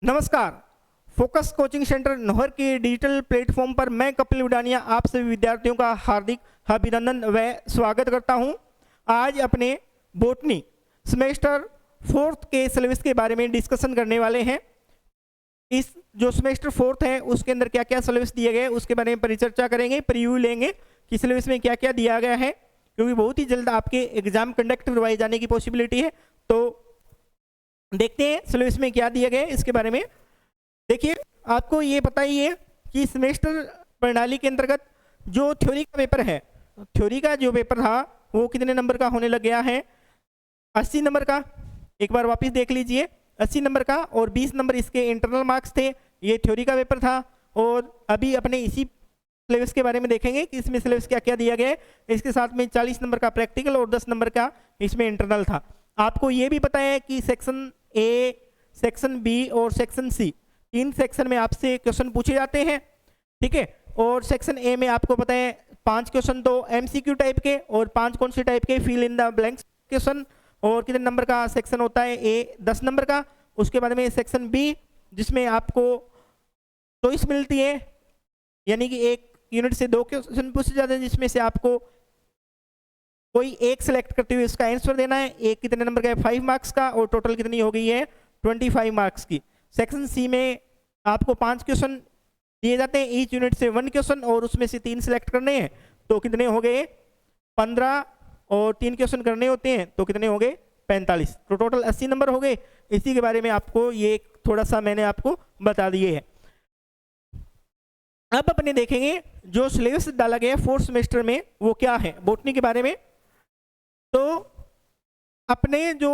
नमस्कार। Focus coaching centre Nohar के digital platform पर मैं कपिल उडानिया आप सभी विद्यार्थियों का हार्दिक अभिनंदन व स्वागत करता हूं। आज अपने बोटनी सेमेस्टर 4th के सिलेबस के बारे में डिस्कशन करने वाले हैं। इस जो सेमेस्टर 4th है उसके अंदर क्या क्या सिलेबस दिए गए उसके बारे में परिचर्चा करेंगे, प्रीव्यू लेंगे कि सिलेबस में क्या क्या दिया गया है, क्योंकि बहुत ही जल्द आपके एग्जाम कंडक्ट करवाए जाने की पॉसिबिलिटी है। तो देखते हैं सिलेबस में क्या दिया गया है इसके बारे में। देखिए, आपको ये पता ही है कि सेमेस्टर प्रणाली के अंतर्गत जो थ्योरी का पेपर है, थ्योरी का जो पेपर था वो कितने नंबर का होने लग गया है? 80 नंबर का। एक बार वापस देख लीजिए, 80 नंबर का, और 20 नंबर इसके इंटरनल मार्क्स थे। ये थ्योरी का पेपर था। और अभी अपने इसी सिलेबस के बारे में देखेंगे कि इसमें सिलेबस क्या क्या दिया गया है। इसके साथ में 40 नंबर का प्रैक्टिकल और 10 नंबर का इसमें इंटरनल था। आपको ये भी पता है कि सेक्शन ए, सेक्शन बी और सेक्शन सी, 3 सेक्शन में आपसे क्वेश्चन पूछे जाते हैं, ठीक है। और सेक्शन ए में आपको पता है 5 क्वेश्चन तो एमसीक्यू टाइप के और 5 कौन से टाइप के, fill in the blanks question. और कितने नंबर का सेक्शन होता है? ए 10 नंबर का। उसके बाद में सेक्शन बी जिसमें आपको चॉइस मिलती है, यानी कि एक यूनिट से 2 क्वेश्चन पूछे जाते हैं जिसमें से आपको कोई एक सिलेक्ट करते हुए इसका आंसर देना है। एक कितने नंबर का है? 5 मार्क्स का, और टोटल कितनी हो गई है? 25 मार्क्स की। सेक्शन सी में आपको 5 क्वेश्चन दिए जाते हैं, ईच यूनिट से 1 क्वेश्चन, और उसमें से 3 सिलेक्ट करने हैं। तो कितने हो गए? 15, और 3 क्वेश्चन करने होते हैं तो कितने हो गए? 45। तो टोटल 80 नंबर हो गए। इसी के बारे में आपको ये थोड़ा सा मैंने आपको बता दिए है। अब अपने देखेंगे जो सिलेबस डाला गया है 4th सेमेस्टर में वो क्या है बॉटनी के बारे में। तो अपने जो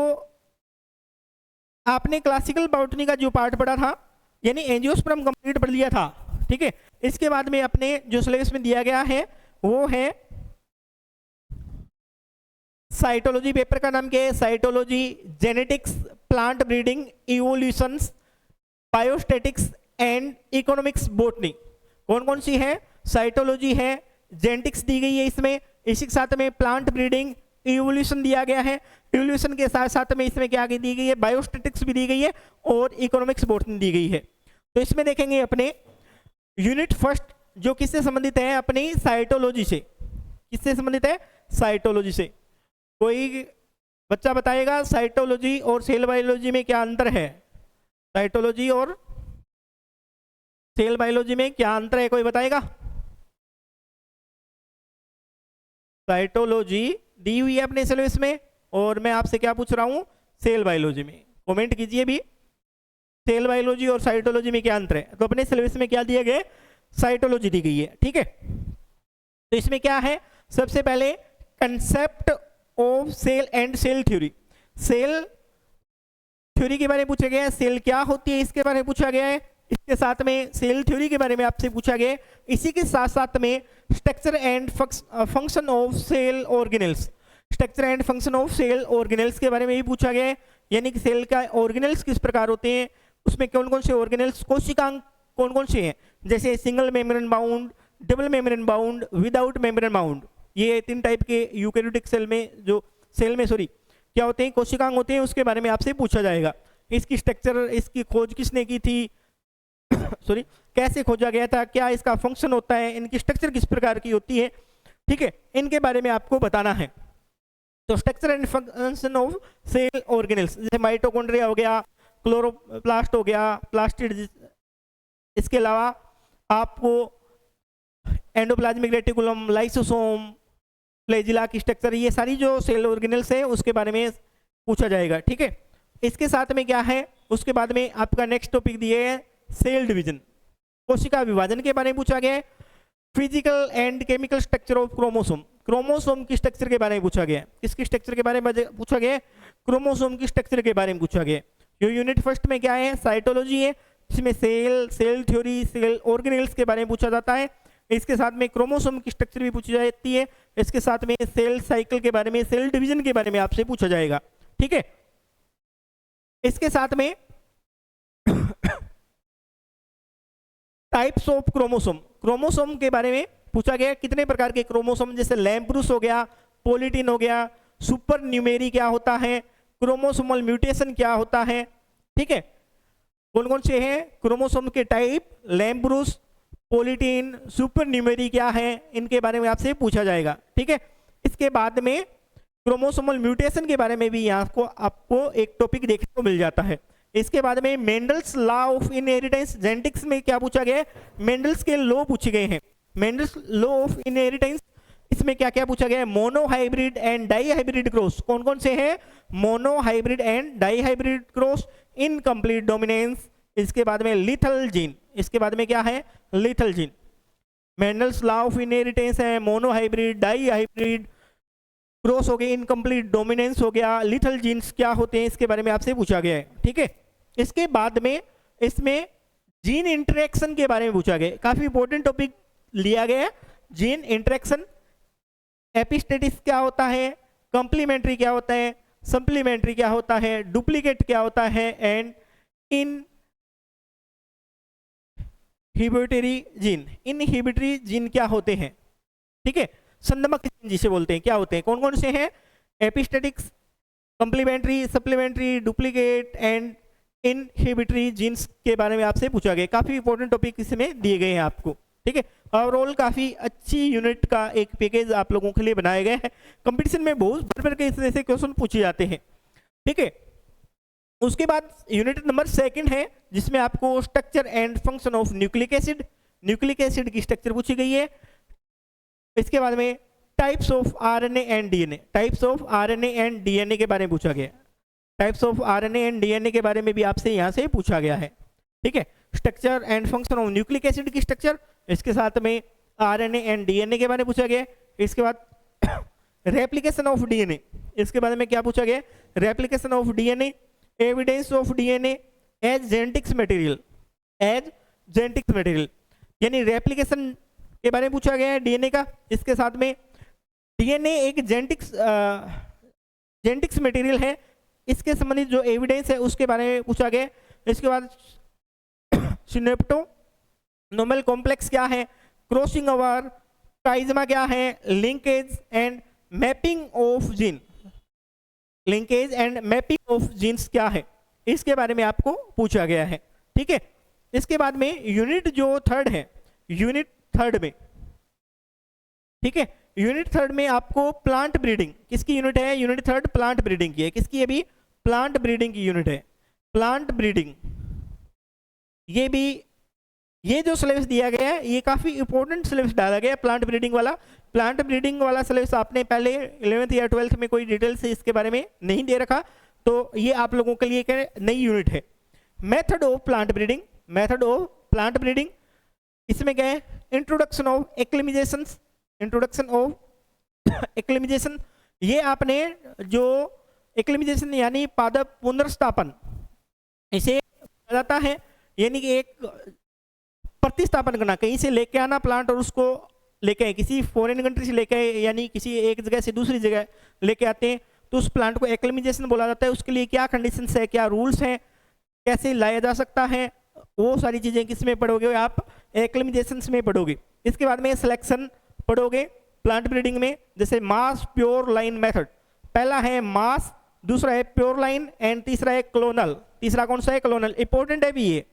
आपने क्लासिकल बॉटनी का जो पार्ट पढ़ा था, यानी एंजियोस्पर्म कंप्लीट पढ़ लिया था, ठीक है। इसके बाद में अपने जो सिलेबस में दिया गया है वो है साइटोलॉजी। पेपर का नाम क्या है? Cytology, genetics, plant breeding, evolutions, biostatics and economics botany. कौन कौन सी है? साइटोलॉजी है, जेनेटिक्स दी गई है इसमें, इसी के साथ में प्लांट ब्रीडिंग, इवोल्यूशन दिया गया है। इवोल्यूशन के साथ साथ में इसमें क्या दी गई है? बायोस्टैटिक्स भी दी गई है और इकोनॉमिक्स बॉटनी दी गई है। तो इसमें देखेंगे अपने यूनिट फर्स्ट जो किससे संबंधित है? अपनी साइटोलॉजी से। किससे संबंधित है? साइटोलॉजी से। कोई बच्चा बताएगा साइटोलॉजी और सेल बायोलॉजी में क्या अंतर है? साइटोलॉजी और सेल बायोलॉजी में क्या अंतर है? कोई बताएगा? साइटोलॉजी दी हुई है अपने सिलेबस में, और मैं आपसे क्या पूछ रहा हूं? सेल बायोलॉजी में। कमेंट कीजिए भी, सेल बायोलॉजी और साइटोलॉजी में क्या अंतर है। तो अपने सिलेबस में क्या दिया गया? साइटोलॉजी दी गई है, ठीक है। तो इसमें क्या है? सबसे पहले concept of cell and cell theory. Cell theory के बारे में पूछा गया है, सेल क्या होती है इसके बारे में पूछा गया है। इसके साथ में सेल थ्योरी के बारे में आपसे पूछा गया है। इसी के साथ साथ में structure and function of cell organelles, structure and function of cell organelles के बारे में भी पूछा गया है, यानी कि सेल का ऑर्गेनेल्स किस प्रकार होते हैं, उसमें कौन कौन से ऑर्गेनेल्स, कोशिकांग कौन कौन से हैं, जैसे single membrane bound, double membrane bound, without membrane bound. ये 3 टाइप के यूकेरियोटिक सेल में जो सेल में क्या होते हैं? कोशिकांग होते हैं। उसके बारे में आपसे पूछा जाएगा। इसकी स्ट्रक्चर, इसकी खोज किसने की थी कैसे खोजा गया था, क्या इसका फंक्शन होता है, इनकी स्ट्रक्चर किस प्रकार की होती है, ठीक है, इनके बारे में आपको बताना है। तो structure and function of cell organelles, जैसे माइटोकॉन्ड्रिया हो गया, क्लोरोप्लास्ट हो गया, प्लास्टिड, इसके अलावा आपको एंडोप्लाज्मिक रेटिकुलम, लाइसोसोम, फ्लैजिला की स्ट्रक्चर, ये सारी जो सेल ऑर्गेनेल्स है उसके बारे में पूछा जाएगा, ठीक है। इसके साथ में क्या है? उसके बाद में आपका नेक्स्ट टॉपिक दिए है सेल डिवीजन, कोशिका विभाजन के बारे में पूछा गया है। Physical and chemical structure of chromosome, chromosome की स्ट्रक्चर के बारे में पूछा गया है। किसकी स्ट्रक्चर के बारे में पूछा गया है? क्रोमोसोम की स्ट्रक्चर के बारे में पूछा गया है। जो यूनिट फर्स्ट में क्या है? साइटोलॉजी है, इसमें cell, cell theory, cell organelles के बारे में पूछा जाता है। इसके साथ में क्रोमोसोम की स्ट्रक्चर भी पूछी जाती है। इसके साथ में सेल साइकिल के बारे में, सेल डिवीजन के बारे में आपसे पूछा जाएगा, ठीक है। इसके साथ में टाइप्स ऑफ क्रोमोसोम, क्रोमोसोम के बारे में पूछा गया। कितने प्रकार के क्रोमोसोम, जैसे लैम्ब्रूस हो गया, पोलिटिन हो गया, सुपर न्यूमेरी क्या होता है, क्रोमोसोमल म्यूटेशन क्या होता है, ठीक है। कौन कौन से हैं? क्रोमोसोम के टाइप, लैम्ब्रूस, पोलिटीन, सुपर न्यूमेरी क्या है, इनके बारे में आपसे पूछा जाएगा। ठीक है, इसके बाद में क्रोमोसोमल म्यूटेशन के बारे में भी यहाँ को आपको एक टॉपिक देखने को मिल जाता है। इसके बाद में Mendel's law of inheritance, genetics में क्या पूछा गया है? मेंडल्स के लॉ पूछे गए हैं। मेंडल्स लॉ ऑफ इनहेरिटेंस, इसमें क्या क्या पूछा गया है? मोनोहाइब्रिड एंड डाईहाइब्रिड क्रॉस, कौन कौन से हैं? Monohybrid and dihybrid cross, incomplete dominance. इसके बाद में लिथल जीन, इसके बाद में क्या है? Lethal gene. Mendel's law of inheritance है, मोनोहाइब्रिड, डाईहाइब्रिड क्रॉस हो गया, इनकम्प्लीट डोमिनेंस हो गया, लिथल जीन्स क्या होते हैं इसके बारे में आपसे पूछा गया है। ठीक है, इसके बाद में इसमें जीन इंटरेक्शन के बारे में पूछा गया, काफी इंपॉर्टेंट टॉपिक लिया गया है। जीन इंटरेक्शन, एपिस्टेटिक्स क्या होता है, कंप्लीमेंट्री क्या होता है, सप्लीमेंट्री क्या होता है, डुप्लीकेट क्या होता है, and inhibitory gene, inhibitory gene क्या होते हैं। ठीक है, संदमक जीन जिसे बोलते हैं क्या होते हैं, कौन कौन से हैं? Epistatics, complementary, supplementary, duplicate and inhibitory genes के बारे में आपसे पूछा गया। काफी इंपॉर्टेंट टॉपिक इसमें दिए गए हैं आपको। ठीक है, ओवरऑल काफी अच्छी यूनिट का एक पैकेज आप लोगों के लिए बनाया गया है। कंपटीशन में बहुत भर के इस तरह से क्वेश्चन पूछे जाते हैं। ठीक है, उसके बाद यूनिट नंबर 2 है जिसमें आपको structure and function of nucleic acid, nucleic acid की स्ट्रक्चर पूछी गई है। इसके बाद में types of RNA and DNA, types of RNA and DNA के बारे में पूछा गया। Types of RNA and DNA के बारे में भी आपसे यहाँ से पूछा गया है। ठीक है, structure and function of nucleic acid की स्ट्रक्चर, इसके साथ में आरएनए एंड डीएनए के बारे में पूछा गया। इसके बाद रेप्लिकेशन ऑफ डीएनए, इसके बारे में क्या पूछा गया? Replication of DNA, evidence of DNA as genetics material, as genetics material, यानी रेप्लिकेशन के बारे में पूछा गया है डीएनए का। इसके साथ में डीएनए एक जेनेटिक्स मटेरियल है, इसके संबंधित जो एविडेंस है उसके बारे में पूछा गया। इसके बाद सिनेप्टोनोमल कॉम्प्लेक्स क्या है, क्रॉसिंग ओवर, काइजमा क्या है, linkage and mapping of gene, linkage and mapping of genes क्या है, इसके बारे में आपको पूछा गया है। ठीक है, इसके बाद में यूनिट जो 3 है, यूनिट 3 में, ठीक है, यूनिट 3 में आपको प्लांट ब्रीडिंग, किसकी यूनिट है? यूनिट 3 प्लांट ब्रीडिंग की है। किसकी है? भी प्लांट ब्रीडिंग की यूनिट है, प्लांट ब्रीडिंग। ये भी, ये जो सिलेबस दिया गया है ये काफी इंपॉर्टेंट सिलेबस डाला गया है प्लांट ब्रीडिंग वाला। प्लांट ब्रीडिंग वाला सिलेबस आपने पहले 11th या 12th में कोई डिटेल से इसके बारे में नहीं दे रखा, तो ये आप लोगों के लिए एक नई यूनिट है। Method of plant breeding, method of plant breeding, इसमें क्या है? इंट्रोडक्शन ऑफ एक्लिमिजेशन, इंट्रोडक्शन ऑफ एक्लिमिजेशन, ये आपने जो एक्लिमिजेशन यानी पादप पुनर्स्थापन इसे बताता है, यानी कि एक प्रतिस्थापन करना, कहीं से लेके आना प्लांट और उसको लेके आए, किसी फॉरेन कंट्री से लेके आए, यानी किसी एक जगह से दूसरी जगह लेके आते हैं तो उस प्लांट को एक्लिमिजेशन बोला जाता है। उसके लिए क्या कंडीशंस है, क्या रूल्स हैं, कैसे लाया जा सकता है, वो सारी चीजें किस में पढ़ोगे आप? एक्लिमिजेशन में पढ़ोगे। इसके बाद में सिलेक्शन पढ़ोगे प्लांट ब्रीडिंग में, जैसे मास प्योर लाइन मेथड, पहला है मास, दूसरा है प्योर लाइन एंड तीसरा है क्लोनल। तीसरा कौन सा है? क्लोनल। इंपॉर्टेंट है भी ये,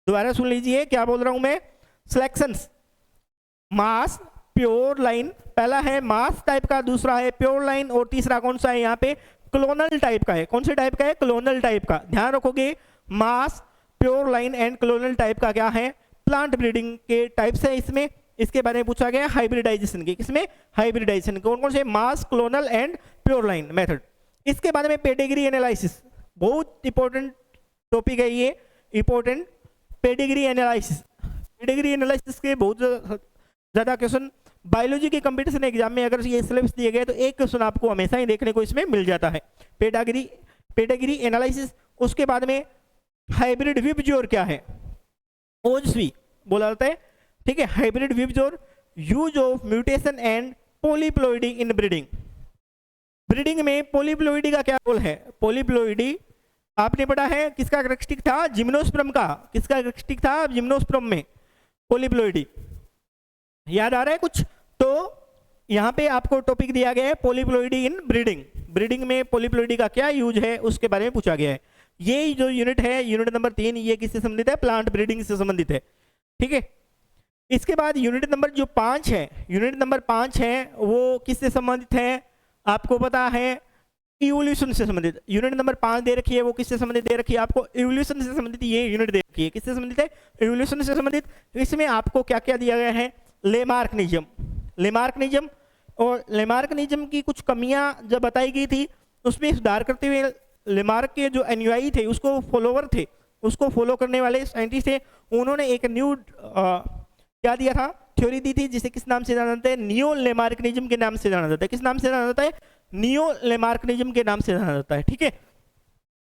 दोबारा सुन लीजिए क्या बोल रहा हूं मैं। सिलेक्शंस, मास प्योर लाइन, पहला है मास टाइप का, दूसरा है प्योर लाइन और तीसरा कौन सा है यहाँ पे? क्लोनल टाइप का है। कौन से टाइप का है? क्लोनल टाइप का। ध्यान रखोगे, mass pure line and clonal type का क्या है? प्लांट ब्रीडिंग के टाइप्स है इसमें। इसके बारे में पूछा गया हाइब्रिडाइजेशन की, किसमें? हाइब्रिडाइजेशन। कौन कौन से? Mass, clonal and pure line method. इसके बारे में पेडिग्री एनालिसिस, बहुत इंपॉर्टेंट टॉपिक है ये, important. Pedigree analysis, pedigree analysis के बहुत ज़्यादा क्वेश्चन बायोलॉजी के कंपटीशन एग्जाम में अगर ये सिलेबस दिए गए तो एक क्वेश्चन आपको हमेशा ही देखने को इसमें मिल जाता है, पेडिग्री एनालिसिस। उसके बाद में हाइब्रिड विबजोर क्या है? ओजस्वी बोला जाता है, ठीक है। हाइब्रिड विबजोर, use of mutation and polyploidy in breeding. Breeding में पॉलीप्लॉइडी का क्या रोल है? पॉलीप्लॉइडी आपने पढ़ा है, किसका कैरेक्टरिस्टिक था? जिम्नोस्पर्म का। किसका कैरेक्टरिस्टिक था जिम्नोस्पर्म में? पॉलीप्लॉइडी। याद आ रहा है कुछ? तो यहाँ पे आपको टॉपिक दिया गया है पॉलीप्लॉइडी इन ब्रीडिंग। ब्रीडिंग में पॉलीप्लॉइडी का क्या यूज है उसके बारे में पूछा गया है। ये जो यूनिट है, यूनिट नंबर 3, ये किससे संबंधित है? प्लांट ब्रीडिंग से संबंधित है। ठीक है, इसके बाद यूनिट नंबर जो 5 है, यूनिट नंबर 5 है वो किससे संबंधित है? आपको पता है इवोल्यूशन से संबंधित। यूनिट नंबर 5 दे रखी है, वो किससे संबंधित दे रखी है? आपको इवोल्यूशन से संबंधित ये यूनिट दे रखी है। किससे संबंधित है? इवोल्यूशन से संबंधित। इसमें आपको क्या क्या दिया गया है? लेमार्कनिज्म, लेमार्कनिज्म, और लेमार्कनिज्म की कुछ कमियां जब बताई गई थी उसमें सुधार करते हुए लेमार्क के जो अनुयायी थे, उसको फॉलोवर थे, उसको फॉलो करने वाले साइंटिस्ट थे, उन्होंने एक न्यू क्या दिया था? थ्योरी दी थी, जिसे किस नाम से जाना जाता है? नियो लेमार्कनिज्म के नाम से जाना जाता है। किस नाम से जाना जाता है? नियो लेमार्कनिज्म के नाम से जाना जाता है। ठीक है,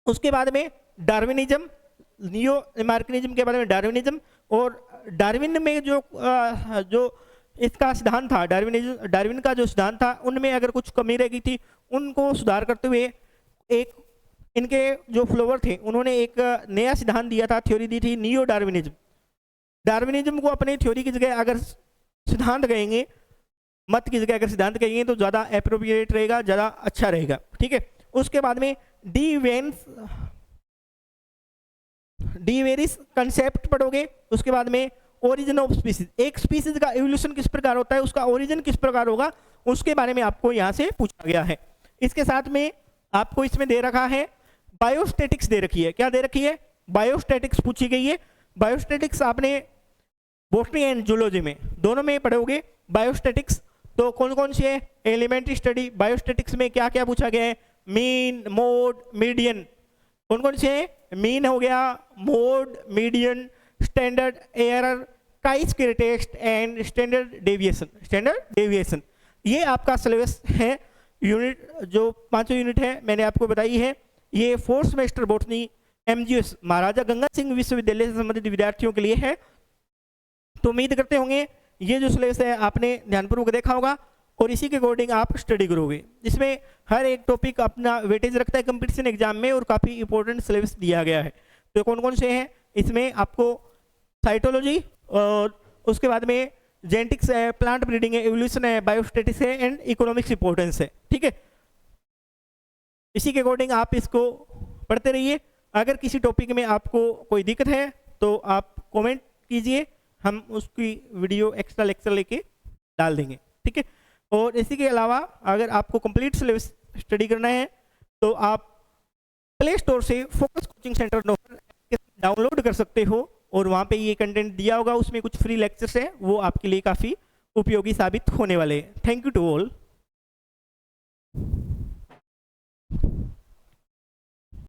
उसके बाद में डार्विनिज्म, नियो लेमार्कनिज्म के बाद में डार्विनिज्म, और डार्विन में जो इसका सिद्धांत था, डार्विन का जो सिद्धांत था, उनमें अगर कुछ कमी रह गई थी, उनको सुधार करते हुए एक इनके जो फॉलोवर थे उन्होंने एक नया सिद्धांत दिया था, थ्योरी दी थी, नियो डार्विनिज्म। डार्विनिज्म को अपनी थ्योरी की जगह अगर सिद्धांत कहेंगे, मत की जगह अगर सिद्धांत कहेंगे तो ज़्यादा एप्रोप्रिएट रहेगा, ज़्यादा अच्छा रहेगा। ठीक है, उसके बाद में डी वेरिस कंसेप्ट पढ़ोगे। उसके बाद में ओरिजिन ऑफ स्पीसीज, एक स्पीसीज का एवोल्यूशन किस प्रकार होता है, उसका ओरिजिन किस प्रकार होगा, उसके बारे में आपको यहाँ से पूछा गया है। इसके साथ में आपको इसमें दे रखा है बायोस्टैटिक्स दे रखी है। क्या दे रखी है? बायोस्टैटिक्स पूछी गई है। बायोस्टैटिक्स आपने बॉटनी एंड जूलॉजी में दोनों में पढ़ोगे बायोस्टैटिक्स। तो कौन कौन से है? Elementary study. बायोस्टैटिक्स में क्या क्या पूछा गया है? Mean, mode, median. कौन कौन से है? मीन हो गया, mode, median, standard error, chi square test and standard deviation. Standard deviation ये आपका सिलेबस है। यूनिट जो 5 यूनिट है मैंने आपको बताई है, ये 4th सेमेस्टर बॉटनी MGS महाराजा गंगा सिंह विश्वविद्यालय से संबंधित विद्यार्थियों के लिए है। तो उम्मीद करते होंगे ये जो सिलेबस है आपने ध्यानपूर्वक देखा होगा और इसी के अकॉर्डिंग आप स्टडी करोगे। इसमें हर एक टॉपिक अपना वेटेज रखता है कंपटीशन एग्जाम में और काफ़ी इंपॉर्टेंट सिलेबस दिया गया है। तो कौन कौन से हैं इसमें? आपको साइटोलॉजी, और उसके बाद में जेनेटिक्स है, प्लांट ब्रीडिंग है, एवोल्यूशन है, बायोस्टैटिक्स है एंड इकोनॉमिक्स इंपॉर्टेंस है। ठीक है, इसी के अकॉर्डिंग आप इसको पढ़ते रहिए। अगर किसी टॉपिक में आपको कोई दिक्कत है तो आप कमेंट कीजिए, हम उसकी वीडियो एक्स्ट्रा लेक्चर लेके डाल देंगे। ठीक है, और इसी के अलावा अगर आपको कंप्लीट सिलेबस स्टडी करना है तो आप प्ले स्टोर से फोकस कोचिंग सेंटर डाउनलोड कर सकते हो और वहाँ पे ये कंटेंट दिया होगा, उसमें कुछ फ्री लेक्चर्स हैं, वो आपके लिए काफ़ी उपयोगी साबित होने वाले हैं। Thank you to all.